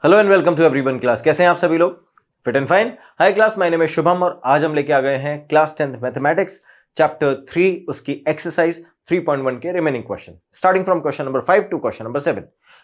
Hello and welcome to everyone class. कैसे हैं आप सभी लोग? Fit and fine. Hi class, my name is Shubham और आज हम लेके आ गए हैं क्लास 10th मैथमेटिक्स चैप्टर 3 उसकी एक्सरसाइज 3.1 के remaining question starting from question number 5 to question number 7।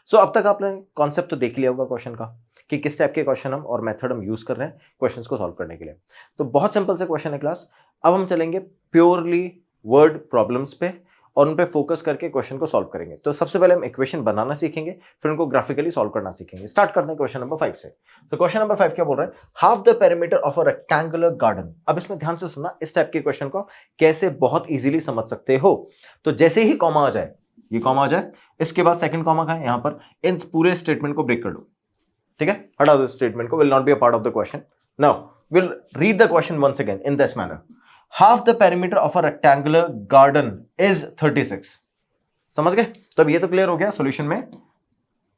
So अब तक आपने कॉन्सेप्ट तो देख लिया होगा क्वेश्चन का कि किस टाइप के क्वेश्चन हम और मेथड हम यूज कर रहे हैं क्वेश्चंस को सॉल्व करने के लिए। तो बहुत सिंपल से क्वेश्चन है क्लास। अब हम चलेंगे प्योरली वर्ड प्रॉब्लम्स पे और उन पे फोकस करके क्वेश्चन को सॉल्व करेंगे। तो सबसे पहले हम इक्वेशन बनाना सीखेंगे, फिर उनको ग्राफिकली सॉल्व करना सीखेंगे। स्टार्ट करते हैं क्वेश्चन नंबर 5 से। तो क्वेश्चन नंबर 5 क्या बोल रहा है? Half the perimeter of a rectangular garden. अब इसमें ध्यान से सुनना, इस टाइप के क्वेश्चन को कैसे बहुत इजीली समझ सकते हो। तो जैसे ही कॉमा आ जाए, ये कॉमा आ जाए, इसके बाद सेकंड कॉमा का है यहां पर, इन पूरे स्टेटमेंट को ब्रेक कर दो। ठीक है, हटा दो स्टेटमेंट को, will not be a part of the question. Now will read the question once again in this manner. Half the perimeter of a rectangular garden is 36। समझ गए? तो अब ये तो क्लियर हो गया। सॉल्यूशन में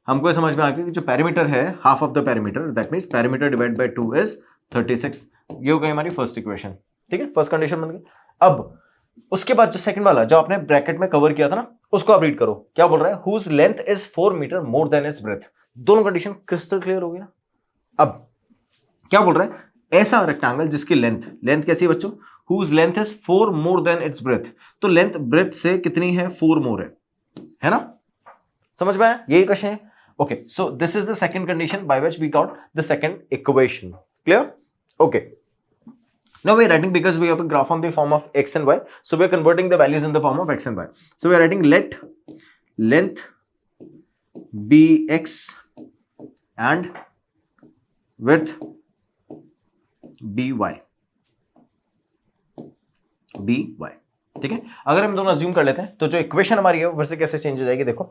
हमको समझ में आ गया कि जो पेरीमीटर है, half of the perimeter, that means perimeter divide by 2 is 36। ये हो गई हमारी फर्स्ट इक्वेशन। ठीक है, फर्स्ट कंडीशन बन गई। अब उसके बाद जो सेकंड वाला जो आपने ब्रैकेट में कवर किया था ना, उसको आप रीड करो। क्या बोल रहा है? Whose length is 4 metre more than its breadth. दोनों कंडीशन क्रिस्टल क्लियर हो गया। अब क्या बोल रहा है? ऐसा रेक्टेंगल जिसकी लेंथ कैसी है बच्चों? Whose length is 4 more than its breadth. तो लेंथ ब्रेथ से कितनी है? 4 मोर है ना? समझ में आया? यही क्वेश्चन है। Okay, so this is the second condition by which we got the second equation. Clear? Okay, now we are writing, because we have a graph on the form of x and y, so we are converting the values in the form of x and y. So we are writing let length be x and width be y. ठीक है, अगर हम दोनों assume कर लेते हैं तो जो इक्वेशन हमारी है वो फिर से कैसे चेंज हो जाएगी? देखो,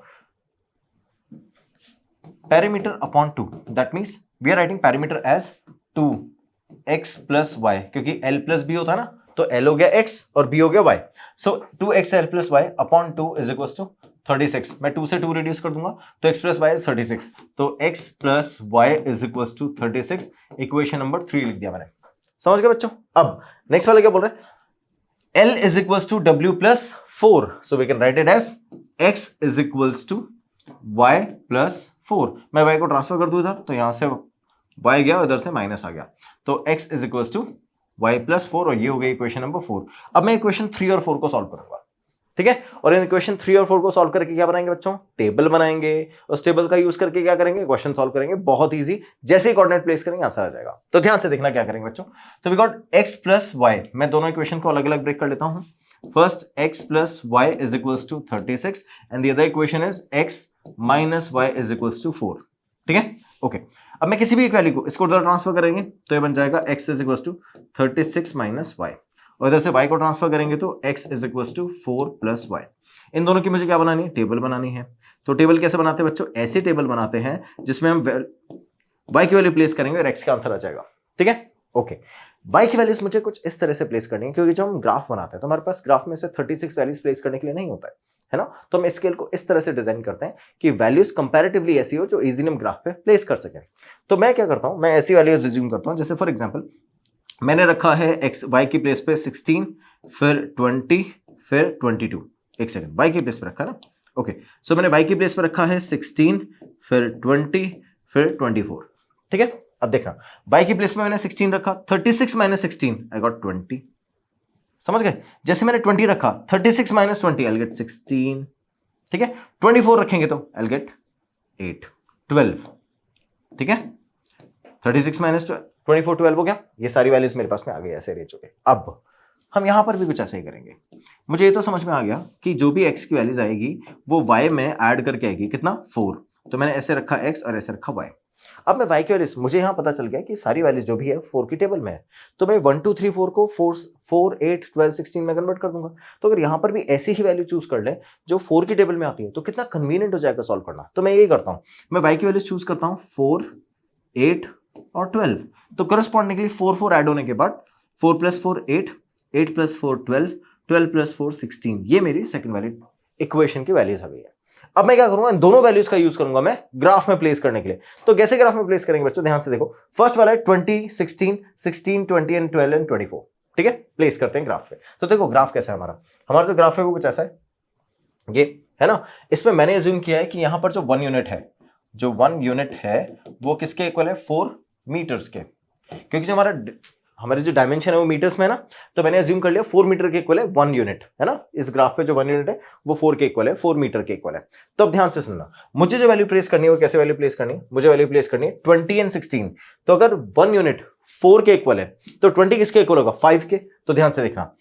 perimeter upon 2, that means we are writing perimeter as 2x plus y, क्योंकि l प्लस बी होता है ना, तो l हो गया x और b हो गया y। So 2xl plus y upon 2 is equal to 36। मैं 2 से 2 रिड्यूस कर दूंगा तो x प्लस y इज 36। तो x plus y is equal to 36। Equation number 3 लिख दिया मैंने। समझ गए बच्चों? अब नेक्स्ट वाला क्या बोल रहे हैं? L is equals to W plus 4. So we can write it as X is equals to Y plus 4. मैं Y को ट्रांसफर कर दूं इधर, तो यहां से Y गया और इधर से माइनस आ गया, तो X is equals to Y plus 4 और ये हो गई इक्वेशन नंबर 4। अब मैं इक्वेशन 3 और 4 को सॉल्व करूंगा। ठीक है, और इन इक्वेशन 3 और 4 को सॉल्व करके क्या बनाएंगे बच्चों? टेबल बनाएंगे। उस टेबल का यूज करके क्या करेंगे? क्वेश्चन सॉल्व करेंगे। बहुत इजी, जैसे ही कोऑर्डिनेट प्लेस करेंगे आंसर आ जाएगा। तो ध्यान से देखना क्या करेंगे बच्चों। तो we got x plus y. मैं दोनों इक्वेशन को अलग अलग ब्रेक कर लेता हूं। First x plus y is equals to 36 and the other equation is x minus y is equals to 4। ठीक है, ओके। अब मैं किसी भी एक वैल्यू को इसको उधर ट्रांसफर करेंगे तो ये बन जाएगा x is equals to 36 minus y, और इधर से y को ट्रांसफर करेंगे तो x is equals to 4 plus y. इन दोनों की मुझे क्या बनानी है? टेबल बनानी है। तो टेबल कैसे बनाते हैं बच्चों? ऐसे टेबल बनाते हैं जिसमें हम y की वैल्यू प्लेस करेंगे और x का आंसर आ जाएगा। ठीक है, ओके। y की वैल्यूज मुझे कुछ इस तरह से प्लेस करनी है, क्योंकि जब हम ग्राफ बनाते हैं तो हमारे पास ग्राफ में से 36 वैल्यूज प्लेस करने के लिए नहीं होता है ना? तो हम स्केल को इस तरह से डिजाइन करते हैं कि वैल्यूज कंपैरेटिवली ऐसी हो जो इजीली हम ग्राफ पे प्लेस कर सकें। तो मैं क्या करता हूं, मैं ऐसी वैल्यूज अज्यूम करता हूं, जैसे फॉर एग्जांपल मैंने रखा है x y की प्लेस पे 16, फिर 20, फिर 22। एक सेकंड, y की प्लेस पे रखा है ना? ओके, सो मैंने y की प्लेस पे रखा है 16, फिर 20, फिर 24। ठीक है, अब देखना, y की प्लेस में मैंने 16 रखा, 36 माइनस 16 आई गॉट 20। समझ गए? जैसे मैंने 20 रखा, 36 माइनस 20 आई गेट 16। ठीक है, 24 रखेंगे तो आई गेट 8, 12। ठीक है, 36 माइनस 24 12 हो गया। ये सारी वैल्यूज मेरे पास में आ गई, ऐसे रेंज हो गए। अब हम यहां पर भी कुछ ऐसे ही करेंगे। मुझे ये तो समझ में आ गया कि जो भी x की वैल्यूज आएगी वो y में ऐड करके आएगी। कितना? 4। तो मैंने ऐसे रखा x और ऐसे रखा y। अब मैं y की वैल्यूज, मुझे यहां पता चल गया कि सारी वैल्यूज जो भी है 4 की टेबल में है, तो मैं 1 2 3 4 को 4 8 12 16 में कन्वर्ट कर दूंगा। तो अगर यहां पर भी ऐसी ही वैल्यू चूज कर ले जो 4 की टेबल में आती है, तो कितना कन्वीनियंट हो जाएगा सॉल्व करना। तो मैं यही करता हूं, मैं y की वैल्यूज चूज करता हूं 4 8 और 12। तो करस्पॉन्डिंगली 4 4 ऐड होने के बाद 4 प्लस 4 8, 8 प्लस 4 12, 12 प्लस 4 16। ये मेरी सेकंड वाली इक्वेशन की वैल्यूज आ गई है। अब मैं क्या करूंगा? इन दोनों वैल्यूज का यूज करूंगा मैं ग्राफ में प्लेस करने के लिए। तो कैसे ग्राफ में प्लेस करेंगे बच्चों? ध्यान से देखो, फर्स्ट वाला है 20 16 16 20 एंड 12 एंड 24। ठीक है, प्लेस करते हैं ग्राफ पे। तो देखो ग्राफ कैसा है हमारा जो ग्राफ है वो कुछ ऐसा है, ये है ना। इसमें मैंने अज्यूम किया है कि यहां पर जो 1 यूनिट है जो 1 यूनिट है वो किसके इक्वल है, 4 मीटर्स के, क्योंकि जो हमारे जो डायमेंशन है वो मीटर्स में है ना, तो मैंने अज्यूम कर लिया 4 मीटर के इक्वल है 1 यूनिट, है ना। इस ग्राफ पे जो 1 यूनिट है वो 4 के इक्वल है, 4 मीटर के इक्वल है। तो अब ध्यान से सुनना, मुझे जो वैल्यू प्लेस करनी है वो कैसे वैल्यू प्लेस करनी है, मुझे वैल्यू प्लेस करनी है 20 एंड 16। तो अगर 1 यूनिट 4 के इक्वल है तो 20 किसके इक्वल होगा, 5 के। तो ध्यान से देखना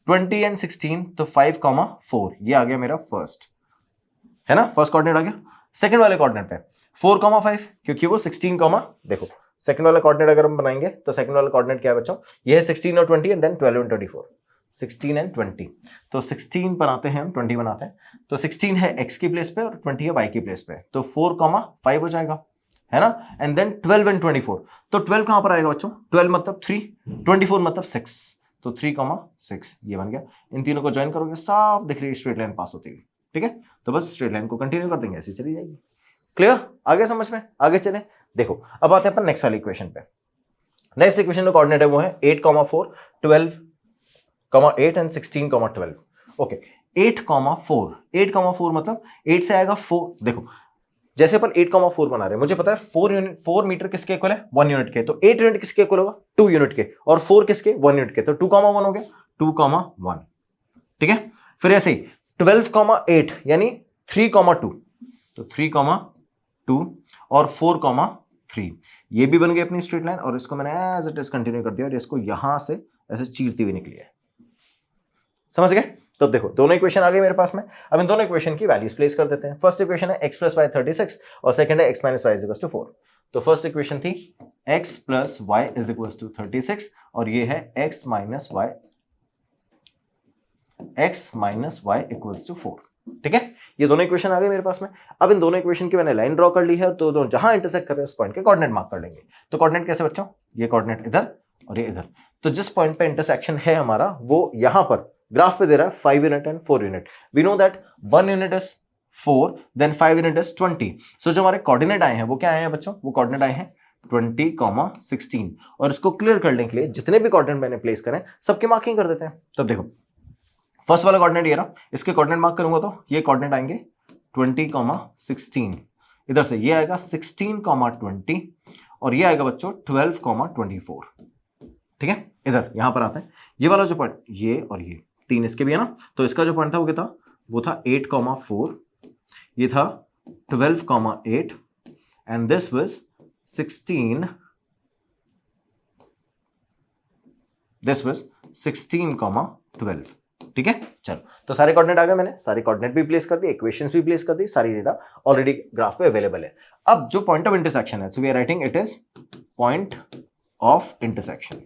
20 एंड 16, तो 5,4 ये आ गया मेरा फर्स्ट, है ना, फर्स्ट कोऑर्डिनेट आ गया। सेकंड वाले कोऑर्डिनेट पे 4,5, क्योंकि वो 16, देखो सेकंड वाला कोऑर्डिनेट अगर हम बनाएंगे तो सेकंड वाला कोऑर्डिनेट क्या है बच्चों, ये है 16 और 20 एंड देन 12 एंड 24, 16 एंड 20। तो 16 बनाते हैं हम, 20 बनाते हैं, तो 16 है x की प्लेस पे और 20 है y की प्लेस पे, तो 4,5 हो जाएगा, है ना। एंड देन 12 एंड 24, तो 12 कहां पर आएगा बच्चों, 12 मतलब 3, 24 मतलब 6, तो 3,6 ये बन गया। इन तीनों को ज्वाइन करोगे साफ दिख रही स्ट्रेट लाइन पास होती है, ठीक है। तो बस स्ट्रेट लाइन को कंटिन्यू कर देंगे, ऐसी चली जाएगी। क्लियर, आगे समझ में, आगे चले। देखो अब आते हैं अपन नेक्स्ट वाली इक्वेशन पे। नेक्स्ट इक्वेशन का कोऑर्डिनेट है वो है 8,4, 12,8 एंड 16,12। ओके 8,4, 8,4 मतलब 8 से आएगा 4। देखो जैसे अपन 8,4 बना रहे हैं, मुझे पता है 4 मीटर किसके इक्वल है, 1 यूनिट के, तो 8 यूनिट किसके इक्वल होगा, 2 यूनिट के, और 4 किसके, 1 यूनिट के, तो 2,1 हो गया, 2,1, ठीक है। फिर ऐसे 12,8 यानी 3,2, तो 3,2 और 4,3 ये भी बन गई अपनी स्ट्रेट लाइन, और इसको मैंने एज इट इज कंटिन्यू कर दिया और इसको यहां से ऐसे चीरती हुई निकली है, समझ गए। तो देखो दोनों इक्वेशन आ गई मेरे पास में। अब इन दोनों इक्वेशन की वैल्यूज प्लेस कर देते हैं। फर्स्ट इक्वेशन है x + y 36 और सेकंड है x - y = 4। तो फर्स्ट इक्वेशन थी x + y = 36 और ये है x - y = 4, ठीक है। ये दोनों इक्वेशन आ गई मेरे पास में। अब इन दोनों इक्वेशन की मैंने लाइन ड्रॉ कर ली है, तो दोनों जहां इंटरसेक्ट कर रहे हैं उस पॉइंट के कोऑर्डिनेट मार्क कर लेंगे। तो कोऑर्डिनेट कैसे बच्चों, ये कोऑर्डिनेट इधर और ये इधर, तो जिस पॉइंट पे इंटरसेक्शन है हमारा वो यहां पर ग्राफ पे दे रहा है 5 unit and 4 unit. We know that 1 unit is 4 then 5 unit is 20। So जो हमारे कोऑर्डिनेट आए हैं वो क्या आए हैं बच्चों, वो कोऑर्डिनेट आए हैं 20, 16। और इसको क्लियर करने के लिए जितने भी कोऑर्डिनेट मैंने प्लेस करें सबकी मार्किंग कर देते हैं। तब देखो फर्स्ट वाला कोऑर्डिनेट ये रहा, इसके कोऑर्डिनेट मार्क करूंगा तो ये कोऑर्डिनेट आएंगे 20, 16, इधर से ये आएगा 16, 20 और ये आएगा बच्चों 12, 24, ठीक है। इधर यहां पर आता है ये वाला जो पॉइंट, ये और ये 3 इसके भी है ना, तो इसका जो पॉइंट था वो क्या था, वो था 8,4, ये था 12,8 and this was 16, this was 16,12, ठीक है। चलो तो सारे कोऑर्डिनेट आ गए, मैंने सारे कोऑर्डिनेट भी प्लेस कर दिए, इक्वेशंस भी प्लेस कर दी, सारी डेटा ऑलरेडी ग्राफ पे अवेलेबल है। अब जो पॉइंट ऑफ इंटरसेक्शन है, तो we are writing it is point of intersection,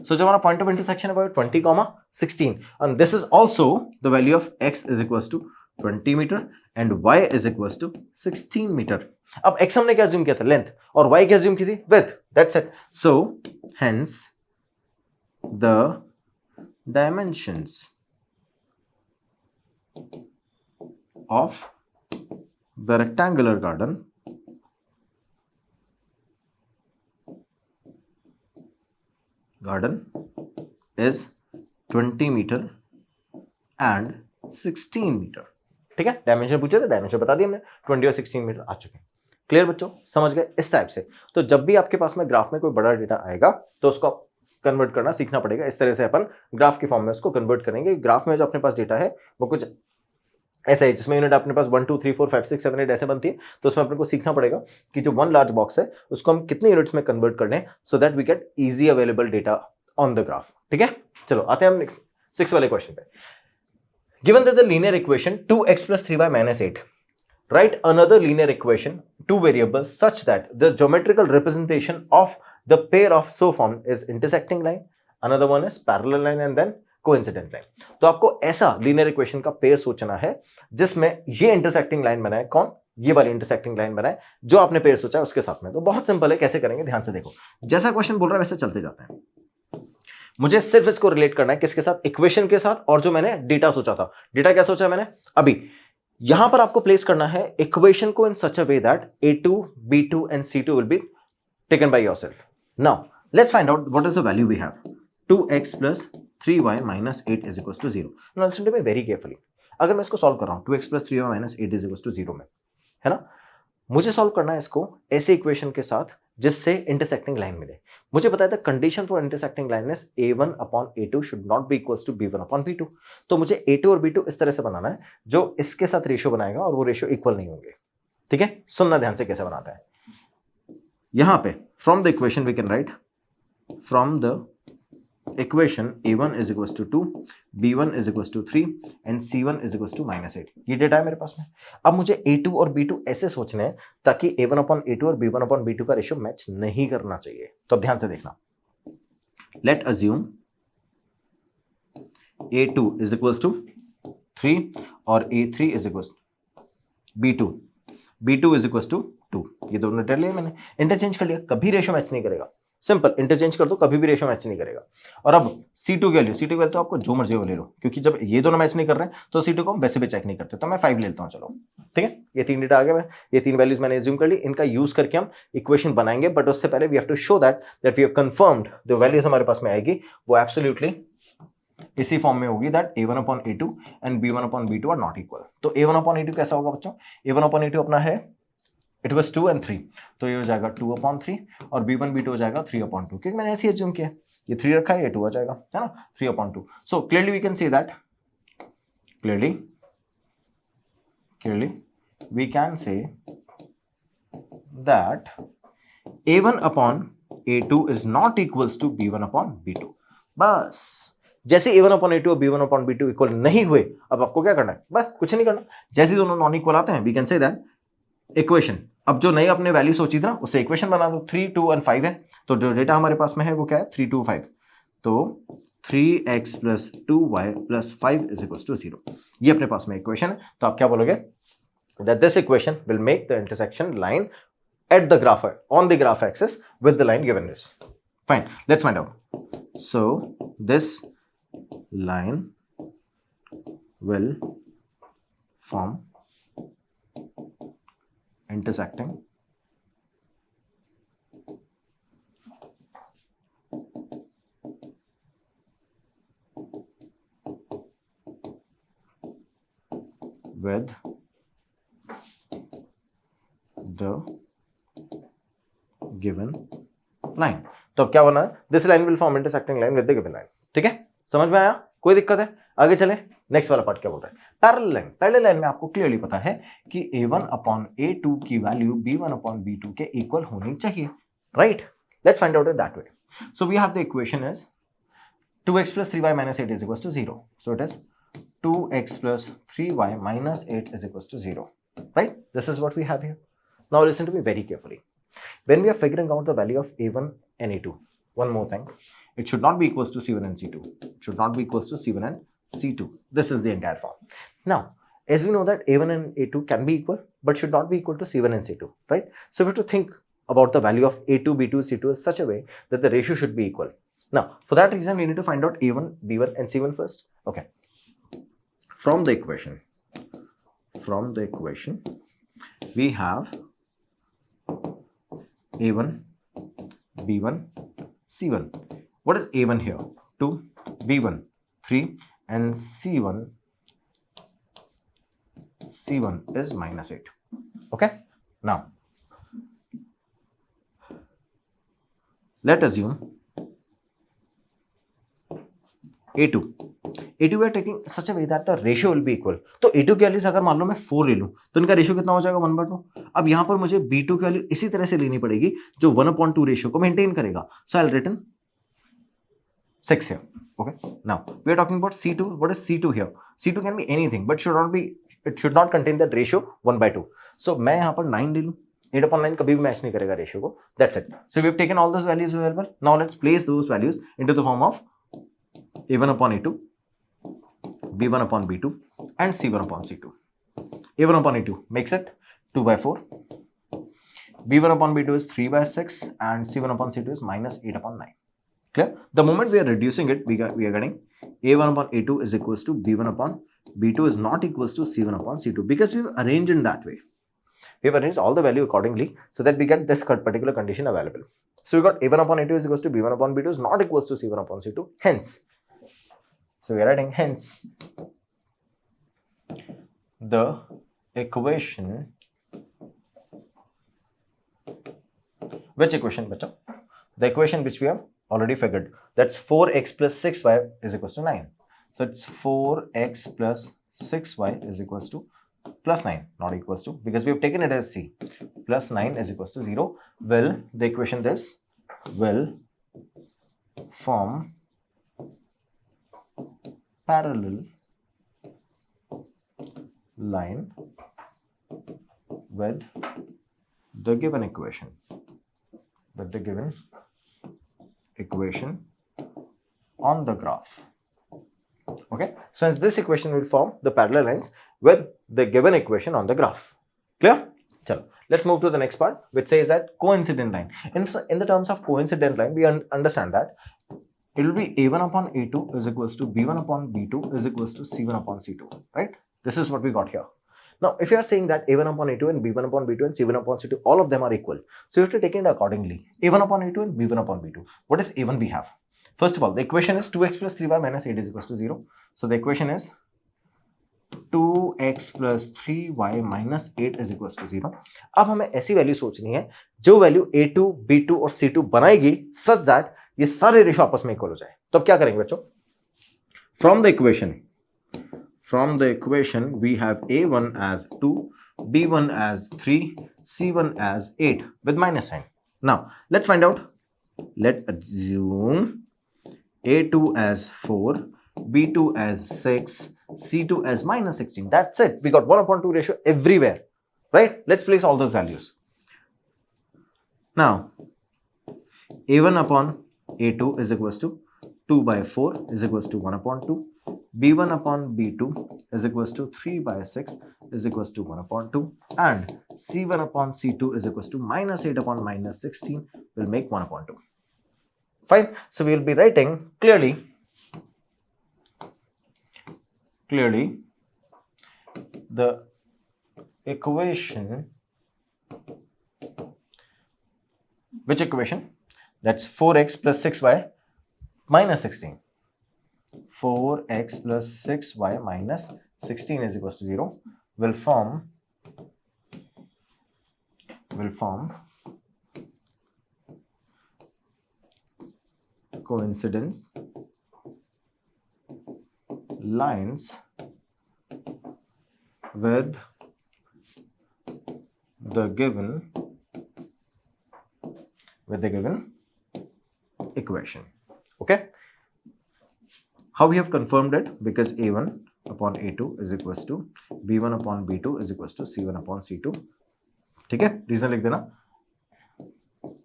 so जो हमारा पॉइंट ऑफ इंटरसेक्शन है वो 20, 16 and this is also the value of x is equals to 20 metre and y is equals to 16 metre. अब x हमने क्या assume किया था, length, और y क्या assume की थी, width, that's it। so hence the dimensions of the rectangular garden is 20 metre and 16 metre, ठीक है। डायमेंशन पूछे थे, डायमेंशन बता दिया हमने, 20 और 16 मीटर आ चुके हैं। क्लियर बच्चों, समझ गए इस टाइप से। तो जब भी आपके पास में ग्राफ में कोई बड़ा डेटा आएगा तो उसको आप कन्वर्ट करना सीखना पड़ेगा। इस तरह से अपन ग्राफ के फॉर्म में उसको कन्वर्ट करेंगे। ग्राफ में जो अपने पास डेटा है वो कुछ ऐसा है जिसमें यूनिट अपने पास 1 2 3 4 5 6 7 8 ऐसे बनती है, तो उसमें अपने को सीखना पड़ेगा कि जो 1 लार्ज बॉक्स है उसको हम कितने यूनिट्स में कन्वर्ट कर लें, so that we get easy available data on the graph, ठीक है। चलो आते हैं हम 6 वाले क्वेश्चन पे। Given that the linear equation 2x + 3y - 8, write another linear equation, 2 variables, such that the geometrical representation of the pair of so formed is intersecting line, another one is parallel line and then coincident line. तो आपको ऐसा linear equation का pair सोचना है जिसमें ये intersecting line बनाए, कौन, ये वाली इंटरसेक्टिंग लाइन बनाए जो आपने पेयर सोचा है उसके साथ में। तो बहुत सिंपल है, कैसे करेंगे ध्यान से देखो। जैसा क्वेश्चन बोल रहा है वैसे चलते जाते हैं। मुझे सिर्फ इसको रिलेट करना है किसके साथ, इक्वेशन के साथ, और जो मैंने डेटा सोचा था। डेटा क्या सोचा है मैंने, अभी यहां पर आपको प्लेस करना है इक्वेशन को in such a way that A2, B2 and C2 will be taken by yourself. Now let's find out what is the value we have. 2x + 3y - 8 is equals to 0. Now listen to me very carefully. अगर मैं इसको solve कर रहा हूँ 2x + 3y - 8 = 0 में, है ना, मुझे सॉल्व करना है इसको ऐसे इक्वेशन के साथ जिससे इंटरसेक्टिंग लाइन मिले। मुझे पता है the condition for intersecting line is a1/a2 should not be equals to b1/b2। तो मुझे a2 और b2 इस तरह से बनाना है जो इसके साथ रेशियो बनाएगा और वो रेशियो इक्वल नहीं होंगे। ठीक है, सुनना ध्यान से कैसे बनाता है। यहां पे from the equation we can write from the equation a1 = 2, b1 = 3 and c1 = -8। ये डेटा है मेरे पास में। अब मुझे a2 और b2 ऐसे सोचने हैं ताकि a1/a2 और b1/b2 का रेशियो मैच नहीं करना चाहिए। तो अब ध्यान से देखना, लेट अज्यूम a2 = 3 और a3 = b2 = 2। ये दोनों डेटा लिए मैंने, इंटरचेंज कर लिया, कभी रेशियो मैच नहीं करेगा। सिंपल, इंटरचेंज कर दो, कभी भी रेशियो मैच नहीं करेगा। और अब C2 की वैल्यू तो आपको जो मर्जी वो ले लो, क्योंकि जब ये दोनों मैच नहीं कर रहे हैं तो C2 को हम वैसे भी चेक नहीं करते। तो मैं 5 लेता हूं, चलो ठीक है। ये 3 डेटा आ गया, ये 3 वैल्यूज मैंने एज्यूम कर ली, इनका यूज करके हम इक्वेशन बनाएंगे। बट उससे पहले we have to show that we have confirmed जो वैल्यूज हमारे पास में आएगी वो एब्सोल्युटली इसी फॉर्म में होगी that a1/a2 and b1/b2 are not equal. तो a1/a2 कैसा होगा बच्चों? a1/a2 अपना है, इट वाज 2 and 3, तो ये हो जाएगा 2/3 और b1 b2 हो जाएगा 3/2, क्योंकि मैंने ऐसे एज्यूम किया, ये 3 रखा है, ये 2 आ जाएगा, है ना, 3/2। So clearly we can see that, clearly we can say that a1/a2 is not equals to b1/b2। बस जैसे a1/a2 और b1/b2 इक्वल नहीं हुए, अब आपको क्या करना है? बस कुछ नहीं करना, जैसे दोनों नॉन इक्वल आते हैं we can say that equation, अब जो नई अपने वैल्यू सोची थी ना उससे इक्वेशन बना दो। 3, 2 और 5 है, तो जो डेटा हमारे पास में है वो क्या है? 3, 2, 5। तो 3x + 2y + 5 = 0, ये अपने पास में इक्वेशन है। तो आप क्या बोलोगे? that this equation will make the intersection line at the graph, on the graph axis with the line given is. Fine, let's find out. So this line will form intersecting with the given line। तो अब क्या बना है? This line will form intersecting line with the given line। ठीक है, समझ में आया? कोई दिक्कत है? आगे चले, नेक्स्ट वाला पार्ट क्या बोल रहा है? Parallel line. पैरेलल लाइन में आपको क्लियरली पता है कि a1/a2 की वैल्यू b1/b2 के इक्वल होनी चाहिए, right? Let's find out it that way. So we have the equation is 2x + 3y - 8 = 0। So it is 2x + 3y - 8 = 0, right? This is what we have here. Now listen to me very carefully. When we are figuring out the value of a1 and a2, one more thing, it should not be equals to c1 and c2. It should not be equals to c1 and c2. This is the entire form. Now, as we know that a1 and a2 can be equal, but should not be equal to c1 and c2, right? So we have to think about the value of a2, b2, c2 in such a way that the ratio should be equal. Now, for that reason, we need to find out a1, b1 and c1 first. Okay. From the equation, we have a1, b1, c1. What is a1 here? 2, b1 3 and c1 is -8. Okay, now let assume a2 we are taking such a way that the ratio will be equal। तो a2 की value अगर मान लो मैं 4 ले लूं तो इनका ratio कितना हो जाएगा? 1/2। अब यहां पर मुझे b2 की वैल्यू इसी तरह से लेनी पड़ेगी जो 1/2 रेशियो को मेंटेन करेगा। So I will written 6 here। Okay, now we are talking about c2। what is c2 here? c2 can be anything but it should not contain that ratio 1/2। so मैं यहां पर 9 ले लूं, 8/9 कभी भी मैच नहीं करेगा रेशियो को। That's it। So we have taken all those values available। Now let's place those values into the form of a1/a2, b1/b2 and c1/c2। a1/a2 makes it 2/4, b1/b2 is 3/6 and c1/c2 is -8/9। Clear? The moment we are reducing it, we are getting a1/a2 is equals to b1/b2 is not equals to c1/c2 because we've arranged in that way. We've arranged all the value accordingly so that we get this particular condition available. So we got a1/a2 is equals to b1/b2 is not equals to c1/c2. Hence, so we are writing hence the equation, which equation beta? The equation which we have already figured, that's 4x plus 6y is equals to 9. So it's 4x plus 6y is equals to plus 9, not equals to, because we have taken it as c, plus 9 is equals to 0. Will the equation this will form parallel line with the given equation, on the graph. Okay, so as this equation will form the parallel lines with the given equation on the graph. Clear? Chalo, let's move to the next part, which says that coincident line. In the terms of coincident line, we understand that it will be a1 upon a2 is equals to b1 upon b2 is equals to c1 upon c2, right? This is what we got here. Now, if you are saying that a1 upon a2 and b1 upon b2 and c1 upon c2, all of them are equal, so you have to take it accordingly. a1 upon a2 and b1 upon b2. What is a1 we have? First of all, the equation is 2x plus 3y minus 8 is equals to 0. So the equation is 2x plus 3y minus 8 is equals to 0. अब हमें ऐसी value सोचनी है जो value a2, b2 और c2 बनाएगी such that ये सारे रेशो आपस में इक्वल हो जाए. तो अब क्या करेंगे बच्चों? From the equation we have a1 as 2, b1 as 3, c1 as 8 with minus sign. Now let's find out. Let's assume a2 as 4, b2 as 6, c2 as minus 16. That's it. We got 1 upon 2 ratio everywhere, right? Let's place all those values. Now a1 upon a2 is equals to 2 by 4 is equals to 1 upon 2. b1 upon b2 is equals to 3 by 6 is equals to 1 upon 2. And c1 upon c2 is equals to minus 8 upon minus 16 will make 1 upon 2. Fine. So we will be writing clearly the equation, which equation? That's 4x plus 6y minus 16. 4x plus 6y minus 16 is equals to 0 will form coincidence lines with the given equation. Okay, how we have confirmed it? Because a1 upon a2 is equals to b1 upon b2 is equals to c1 upon c2. ठीक है, reason लिख देना.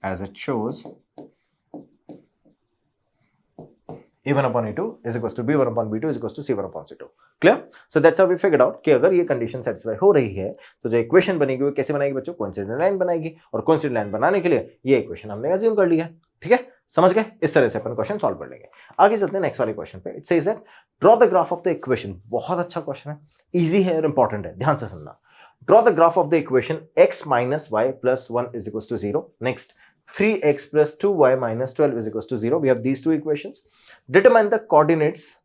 As it shows, a1 upon a2 is equals to b1 upon b2 is equals to c1 upon c2. Clear? So that's how we figured out कि अगर ये condition satisfy हो रही है तो जो इक्वेशन बनेगी वो कैसे बनेगी बच्चों? कोइंसिडेंट लाइन बनाएगी. और कोइंसिडेंट लाइन बनाने के लिए ये इक्वेशन हमने अज्यूम कर लिया. ठीक है, समझ गए? इस तरह से अपन क्वेश्चन सॉल्व कर लेंगे. आगे चलते हैं नेक्स्ट वाले क्वेश्चन पे. It says that draw the graph of the equation. बहुत अच्छा क्वेश्चन है, इजी है और इंपॉर्टेंट है, ध्यान से सुनना. Draw the graph of the equation x minus y plus 1 is equals to 0. Next, 3x plus 2y minus 12 is equals to 0. We have these two equations. Determine the coordinates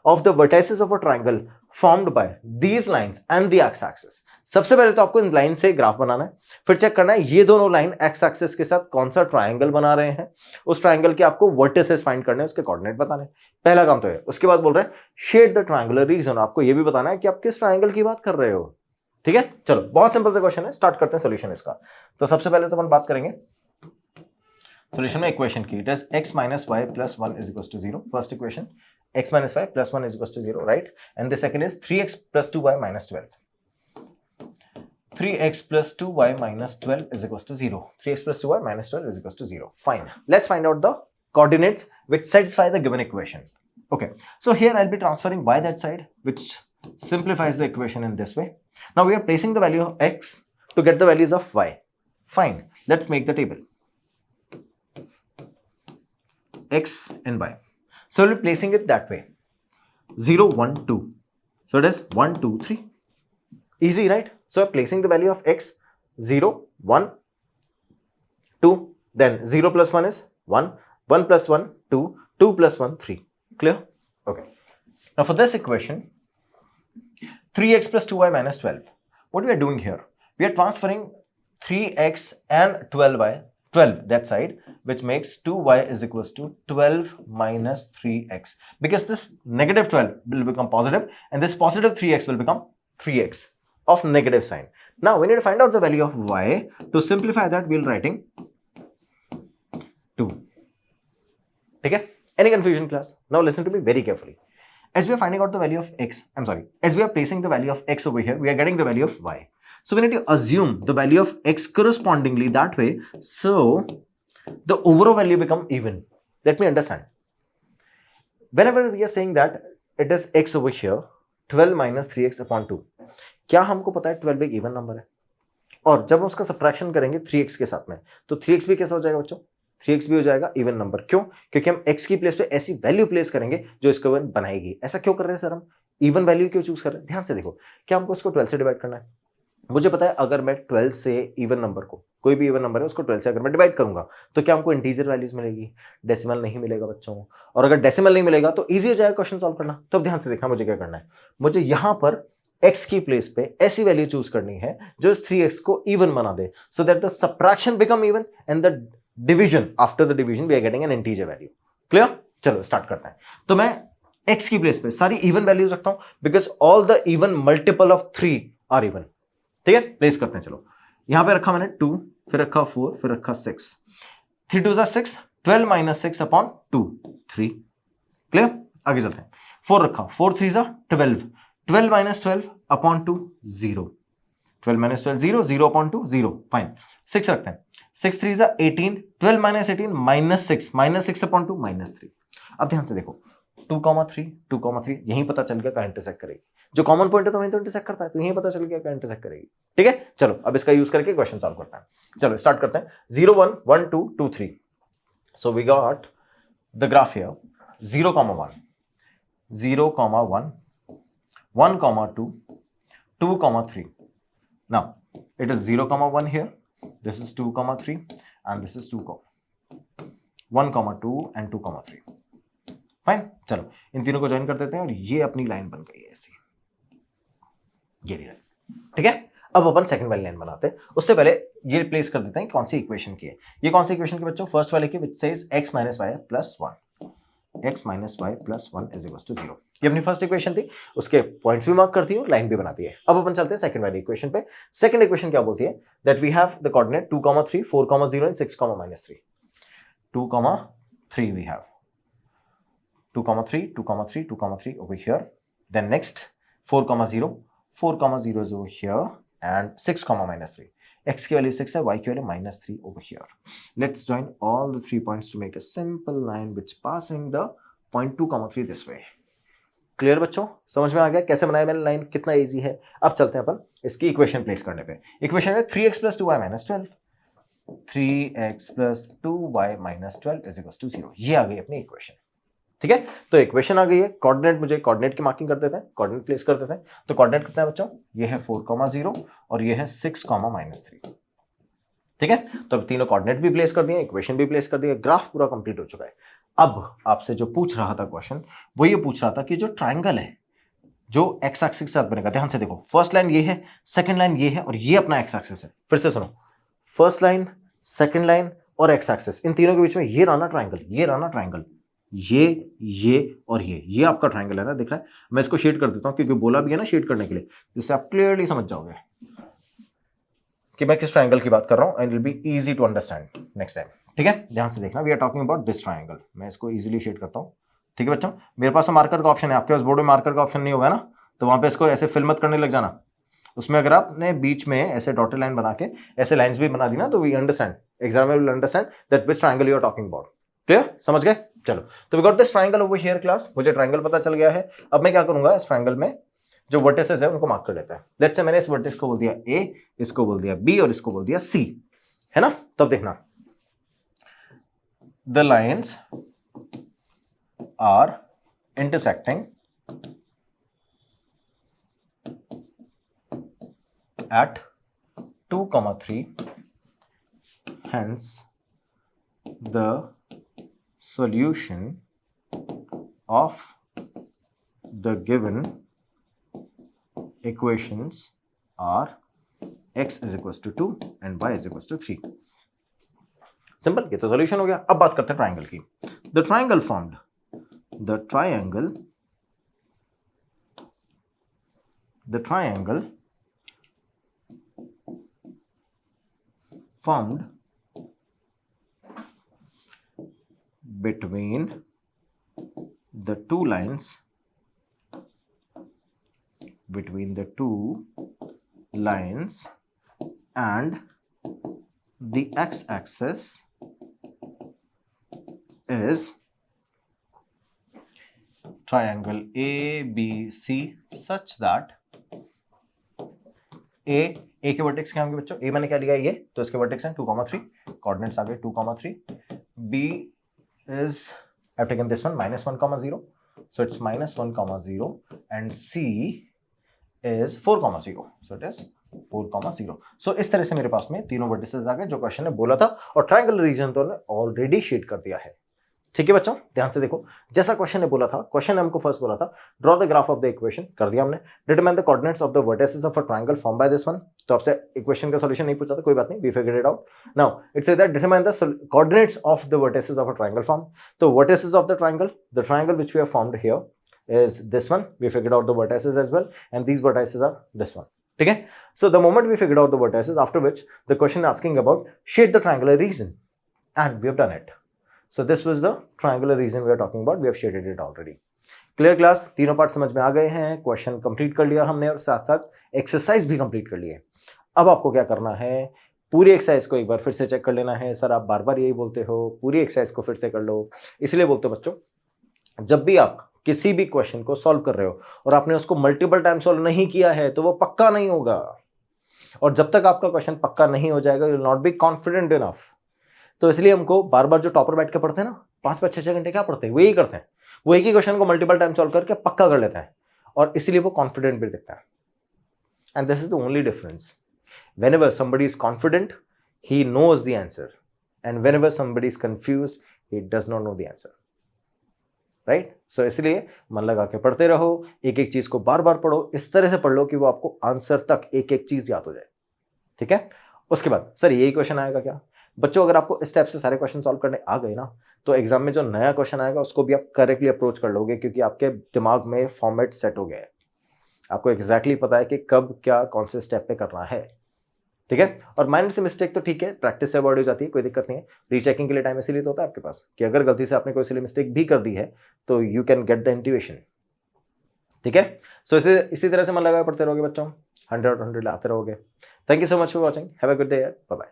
of the vertices of a triangle formed by these lines and the x-axis. सबसे पहले तो आपको in line से graph बनाना है, फिर check करना है ये दोनों लाइन एक्स एक्सिस के साथ कौन सा ट्राइंगल बना रहे हैं. उस ट्राइंगल के आपको वर्टिसेस फाइंड करने हैं, उसके कोऑर्डिनेट बताने. पहला काम तो है. उसके बाद बोल रहे हैं शेड द ट्राइंगुलर रीजन. आपको ये भी बताना है कि आप किस ट्राइंगल की बात कर रहे हो. ठीक है, चलो बहुत सिंपल सा क्वेश्चन है, स्टार्ट करते हैं सॉल्यूशन इसका. तो सबसे पहले तो अपन बात करेंगे सॉल्यूशन में इक्वेशन की. It is x minus y plus 1 is equals to 0. First equation x minus y plus 1 is equals to 0, right? And the second is 3x plus 2y minus 12. 3x plus 2y minus 12 is equals to 0. 3x plus 2y minus 12 is equals to 0. Fine. Let's find out the coordinates which satisfy the given equation. Okay. So here I'll be transferring y that side, which simplifies the equation in this way. Now we are placing the value of x to get the values of y. Fine. Let's make the table. X and y. So we'll be placing it that way. 0, 1, 2. So it is 1, 2, 3. Easy, right? So we're placing the value of x 0, 1, 2. Then 0 plus 1 is 1. 1 plus 1, 2. 2 plus 1, 3. Clear? Okay. Now for this equation, 3x plus 2y minus 12. What we are doing here? We are transferring 3x and 12 that side, which makes 2y is equals to 12 minus 3x, because this negative 12 will become positive and this positive 3x will become 3x of negative sign. Now we need to find out the value of y. To simplify that, we'll writing 2. Okay? Any confusion, class? Now listen to me very carefully. As we are finding out the value of x, as we are placing the value of x over here, we are getting the value of y. So we need to assume the value of x correspondingly that way. So the overall value become even. Let me understand. Whenever we are saying that it is x over here, 12 minus 3x upon 2. क्या हमको पता है 12 एक even number है, और जब उसका subtraction करेंगे 3x के साथ में, तो 3x भी कैसा हो जाएगा बच्चों? 3x भी हो जाएगा इवन नंबर. क्यों? क्योंकि हम x की प्लेस पे ऐसी वैल्यू प्लेस करेंगे जो इसको इवन बनाएगी. ऐसा क्यों कर रहे हैं सर? हम इवन वैल्यू क्यों चूज कर रहे हैं? ध्यान से देखो, क्या हमको इसको 12 से डिवाइड करना है? मुझे पता है अगर मैं 12 से इवन नंबर को, कोई भी इवन नंबर है उसको 12 से अगर मैं डिवाइड करूंगा तो क्या हमको इंटीजर वैल्यूज मिलेगी, डेसिमल नहीं मिलेगा बच्चों. और अगर डेसिमल नहीं मिलेगा तो इजी हो जाएगा क्वेश्चन सॉल्व करना. तो अब ध्यान से देखना मुझे क्या करना है. मुझे यहां पर x की प्लेस पे ऐसी वैल्यू चूज करनी है जो इस 3x को इवन बना दे, so that the subtraction become even and the division, after the division we are getting an integer value. Clear? चलो स्टार्ट करते हैं. तो मैं x की प्लेस पे सारी इवन वैल्यूज रखता हूं, because all the even multiple of 3 are even. ठीक है, प्लेस करते हैं. चलो यहां पे रखा मैंने 2, फिर रखा 4, फिर रखा 6. 3 2 6, 12 माइनस 6 अपॉन 2, 3. क्लियर? आगे चलते हैं. 4 रखा, 4 3 12, 12 minus 12 upon 2, 0. 12 minus 12 0, 0 upon 2, 0. Fine. 6 रखते हैं. 6 3 18, 12 माइनस 18 माइनस 6 अपॉन 2, माइनस 3. अब ध्यान से देखो, 2,3 यहीं पता चल गया कहां इंटरसेक्ट करेगी. जो कॉमन पॉइंट है तो वहीं तो इंटरसेक्ट करता है, तो यहीं पता चल गया कहां इंटरसेक्ट करेगी. ठीक है, चलो अब इसका यूज करके क्वेश्चन सॉल्व करते हैं. चलो स्टार्ट करते हैं. 0 1 1 2 2 3. So we got the graph here 0, 1, 0, 1, 1, 2, 2, 3. Now it is 0, 1 here. This is 2, 3, and this is 2, 1, 2 and 2, 3. Fine. चलो इन तीनों को ज्वाइन कर देते हैं और ये अपनी लाइन बन गई है ऐसी, ये लाइन. ठीक है, अब अपन सेकंड वाली लाइन बनाते हैं. उससे पहले ये रिप्लेस कर देते हैं कौन सी इक्वेशन की है. ये कौन सी इक्वेशन की बच्चों? फर्स्ट वाले की, which says x minus y plus 1. x minus y plus 1 is equal to 0. ये अपनी फर्स्ट इक्वेशन थी, उसके पॉइंट्स भी मार्क करती है और लाइन भी बनाती है. अब अपन चलते हैं सेकंड वाली इक्वेशन पे. सेकंड इक्वेशन क्या बोलती है? That we have the coordinate 2, 3, 4, 0 and 6, -3. 2, 3 we have 2, 3, 2, 3, 2, 3 over here. Then next 4, 0, 4, 0 is over here, and 6, -3. X की वैल्यू 6 है, y की value -3 over here. Let's join all the 3 points to make a simple line which passing the point 2, 3 this way. Clear बच्चों? समझ में आ गया कैसे बनाया मैंने लाइन? कितना इजी है. अब चलते हैं अपन इसकी इक्वेशन प्लेस करने पे. इक्वेशन है 3x plus 2y minus 12. 3x plus 2y minus 12 is equals to 0. ये आ गई अपनी इक्वेशन. ठीक है, तो इक्वेशन आ गई है. कोऑर्डिनेट, मुझे कोऑर्डिनेट की मार्किंग कर देते हैं, कोऑर्डिनेट प्लेस कर देते हैं. तो कोऑर्डिनेट कितना है बच्चों? ये है 4, 0 और ये है 6, -3. ठीक है, तो अब तीनों कोऑर्डिनेट भी प्लेस कर दिए, इक्वेशन भी प्लेस कर दिया, ग्राफ पूरा कंप्लीट हो चुका है. अब आपसे जो पूछ रहा था क्वेश्चन, वो ये पूछ रहा था कि जो ट्राइंगल है जो एक्स एक्सिस के साथ बनेगा. ध्यान से देखो, फर्स्ट लाइन ये है, सेकंड लाइन ये है और ये अपना एक्स एक्सिस है. फिर से सुनो, फर्स्ट लाइन, सेकंड लाइन और एक्स एक्सिस, इन तीनों के बीच में ये रहा ना ट्राइंगल, ये रहा ना ट्राइंगल, ये और ये आपका ट्राइंगल है ना, दिख रहा है. मैं इसको शेड कर देता हूं क्योंकि बोला भी है ना शेड करने के लिए, जिससे आप क्लियरली समझ जाओगे कि मैं किस ट्राइंगल की बात कर रहा हूं, and will be easy to understand next time. ठीक है, ध्यान से देखना, we are talking about this triangle. मैं इसको इजीली शेड करता हूं. ठीक है बच्चों, मेरे पास मार्कर का ऑप्शन है, आपके पास बोर्ड में मार्कर का ऑप्शन नहीं होगा ना, तो वहां पे इसको ऐसे फिल मत करने लग जाना. उसमें अगर आपने बीच में ऐसे डॉटेड लाइन बना के ऐसे लाइंस भी बना दी ना, तो we understand, examiner will understand that which triangle you are talking about. Clear? समझ गए? चलो, तो we got this triangle over here class. मुझे ट्रायंगल पता चल गया है. अब मैं क्या करूंगा, इस ट्रायंगल में जो वर्टिसेस है उनको मार्क कर लेता है. लेट्स से मैंने इस वर्टिस को बोल दिया A, इसको बोल दिया B और इसको बोल दिया C, है ना. तो अब देखना, the lines are intersecting at 2, 3, hence the solution of the given equations are x is equals to 2 and y is equals to 3. Simple, ये तो सॉल्यूशन हो गया. अब बात करते हैं ट्राइंगल की. The triangle formed, the triangle formed between the two lines and the x-axis is triangle ABC such that A के वर्टेक्स क्या होंगे बच्चों? A मैंने क्या लिया ये, तो इसके वर्टेक्स हैं 2, 3, कोऑर्डिनेट्स आ गए 2, 3. B is I've taken this one -1, 0, so it's -1, 0, and C is 4, 0, so it is 4, 0. So इस तरह से मेरे पास में तीनों वर्टिसेस आ गए जो क्वेश्चन ने बोला था, और ट्रायंगल रीजन तो ऑलरेडी शेड कर दिया है. ठीक है बच्चों, ध्यान से देखो, जैसा क्वेश्चन ने बोला था, क्वेश्चन ने हमको फर्स्ट बोला था draw the graph of the equation, कर दिया हमने. Determine the coordinates of the vertices of a triangle form by this one. तो आपसे इक्वेशन का सॉल्यूशन नहीं पूछा था, कोई बात नहीं, we figured it out. Now it says that determine the coordinates of the vertices of a triangle form. तो vertices of the triangle which we have formed here is this one. We figured out the vertices as well, and these vertices are this one. ठीक है, so the moment we figured out the vertices, after which the question asking about shade the triangular region, and we have done it. So this was the triangular region we are talking about. We have shaded it already. Clear class? तीनों part समझ में आ गए हैं, question complete कर लिया हमने और साथ साथ एक्सरसाइज भी कंप्लीट कर लिए. अब आपको क्या करना है, पूरी एक्सरसाइज को एक बार फिर से चेक कर लेना है. सर आप बार बार यही बोलते हो, पूरी एक्सरसाइज को फिर से कर लो. इसलिए बोलते हो बच्चों, जब भी आप किसी भी क्वेश्चन को सॉल्व कर रहे हो और आपने उसको मल्टीपल टाइम सॉल्व नहीं किया है तो वो पक्का नहीं होगा. और जब तक आपका क्वेश्चन पक्का नहीं हो जाएगा, you will not be confident enough. तो इसलिए हमको बार बार जो टॉपर बैठ के पढ़ते हैं ना, 5-5, 6-6 घंटे क्या पढ़ते हैं, वो यही करते हैं. वो एक ही क्वेश्चन को मल्टीपल टाइम सॉल्व करके पक्का कर लेते हैं, और इसलिए वो कॉन्फिडेंट भी दिखता है. And this is the only difference. Whenever somebody is confident, he knows the answer, and whenever somebody is confused, he does not know the answer. Right? So इसलिए मन लगा के पढ़ते रहो, एक एक चीज को बार बार पढ़ो, इस तरह से पढ़ लो कि वो आपको आंसर तक एक एक चीज याद हो जाए. ठीक है, उसके बाद सर यही क्वेश्चन आएगा क्या? बच्चों अगर आपको इस टाइप से सारे क्वेश्चन सॉल्व करने आ गए ना, तो एग्जाम में जो नया क्वेश्चन आएगा उसको भी आप करेक्टली अप्रोच कर लोगे, क्योंकि आपके दिमाग में फॉर्मेट सेट हो गया है. आपको एग्जैक्टली पता है कि कब क्या कौन से स्टेप पे करना है. ठीक है, और माइनर से मिस्टेक तो ठीक है, प्रैक्टिस से अवॉइड हो जाती है, कोई दिक्कत नहीं है. रीचेकिंग के लिए टाइम इसीलिए तो होता है आपके पास कि अगर गलती से आपने कोई सिली मिस्टेक भी कर दी है तो यू कैन गेट द इंट्यूएशन. ठीक है, सो इसी तरह से मन लगा पढ़ते रहोगे बच्चों, 100 लाते रहोगे. Thank you so much for watching. Have a good day. Bye bye.